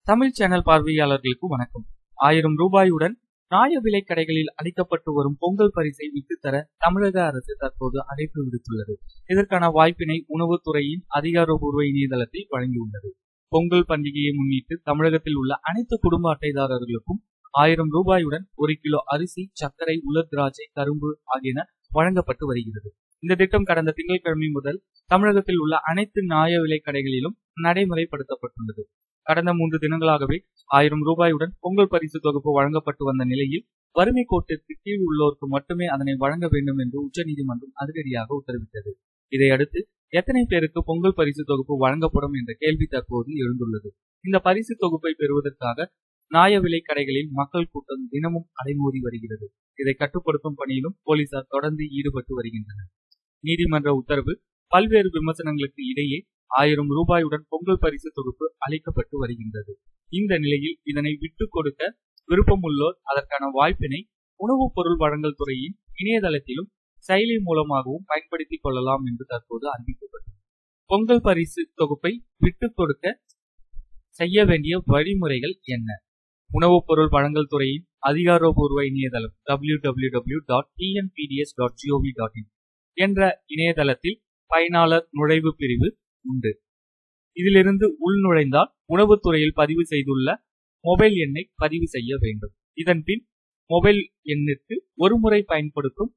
Tamil channel பார்வையாளர்களுக்கு வணக்கம். 1000 ரூபாயுடன் நியாய விலை கடைகளில் அளிக்கப்பட்டு வரும் பொங்கல் பரிசை விட்டுத்தர தமிழக அரசு தற்போது அழைப்பு விடுத்துள்ளது. இதற்கான வாய்ப்பினை உணவுத்துறையின் அதிகாரப்பூர்வ இணையதளத்தில் வழங்கியுள்ளது. பொங்கல் பண்டிகையை முன்னிட்டு தமிழகத்தில் உள்ள அனைத்து குடும்ப அட்டைதாரர்களுக்கும் 1000 ரூபாயுடன் 1 கிலோ அரிசி, சர்க்கரை, உலர் திராட்சை, கரும்பு ஆகியன வழங்கப்பட்டு வருகிறது. இந்த திட்டம் கடந்த திங்கட்கிழமை முதல் தமிழகத்தில் உள்ள அனைத்து நியாய விலை கடைகளிலும் நடைமுறைப்படுத்தப்பட்டுள்ளது. கடந்த 3 தினங்களாகவே 1000 ரூபாயுடன் பொங்கல் பரிசு தொகுப்பு வழங்கப்பட்டு வந்த நிலையில் வறுமை கோட்டிற்கு கீழ் உள்ளோருக்கு மட்டுமே அதனை வழங்க வேண்டும் என்று உச்சநீதிமன்றம் அதிரடியாக உத்தரவிட்டது. இதையடுத்து எத்தனை பேருக்கு பொங்கல் பரிசு தொகுப்பு வழங்கப்படும் என்ற கேள்வி தற்போது எழுந்துள்ளது. இந்த பரிசு தொகுப்பை பெறுவதற்காக நியாய விலை கடைகளில் மக்கள் கூட்டம் தினமும் அலைமோதி வருகிறது. இதை கட்டுப்படுத்தும் பணியிலும் போலீசார் தொடர்ந்து ஈடுபட்டு வருகின்றனர். நீதிமன்ற உத்தரவு பல்வேறு விமர்சனங்களுக்கு இடையே 1000 ரூபாயுடன் பொங்கல் பரிசு தொகுப்பு அளிக்கப்பட்டு வருகின்றது. இந்த நிலையில் இதனை விட்டுக் கொடுக்க விருப்பமுள்ளோர் அதற்கான வாய்ப்பினை உணவுப் பொருள் வழங்கல் துறையின் இணையதளத்திலும் செயலி மூலமாகவும் பயன்படுத்திக் கொள்ளலாம் என்று தற்போது அறிவிக்கப்பட்டது. பொங்கல் பரிசு தொகுப்பை விட்டுக் கொடுக்க செய்ய வேண்டிய வழிமுறைகள் என்ன? உணவுப் பொருள் வழங்கல் துறையின் அதிகாரப்பூர்வ இணையதளம் www.tnpds.gov.in என்ற இணையதளத்தில் பயனாளர் நுழைவு பிரிவு உண்டு. இதிலிருந்து உள் நுழைந்தால் உணவுத்துறையில் பதிவு செய்துள்ள மொபைல் எண்ணை பதிவு செய்ய வேண்டும். இதன் பின் மொபைல் எண்ணிற்கு ஒருமுறை பயன்படுத்தும்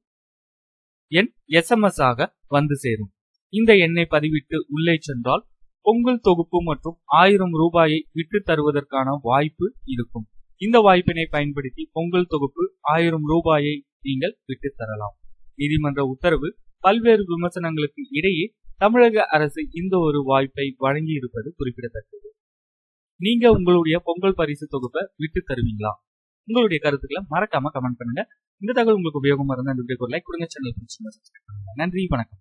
எண் SMS ஆக வந்து சேரும். இந்த எண்ணை பதிவிட்டு உள்ளே சென்றால் பொங்கல் தொகுப்பு மற்றும் 1000 ரூபாயை விட்டு தருவதற்கான வாய்ப்பு இருக்கும். இந்த வாய்ப்பினை பயன்படுத்தி பொங்கல் தொகுப்பு 1000 ரூபாயை நீங்கள் விட்டு தரலாம். நீதிமன்ற உத்தரவு பல்வேறு விமர்சனங்களுக்கு இடையே தமிழக அரசு இந்த ஒரு வாய்ப்பை வழங்கி இருப்பது குறிப்பிடத்தக்கது. நீங்க உங்களுடைய பொங்கல் பரிசு தொகுப்பை விட்டு தருவீங்களா? உங்களுடைய கருத்துக்களை மறக்காம கமெண்ட் பண்ணுங்க. இந்த தகவல் உங்களுக்கு உபயோகமா இருந்தா இந்த வீடியோக்கு ஒரு லைக் கொடுங்க. சேனல் சப்ஸ்கிரைப் பண்ணுங்க. நன்றி, வணக்கம்.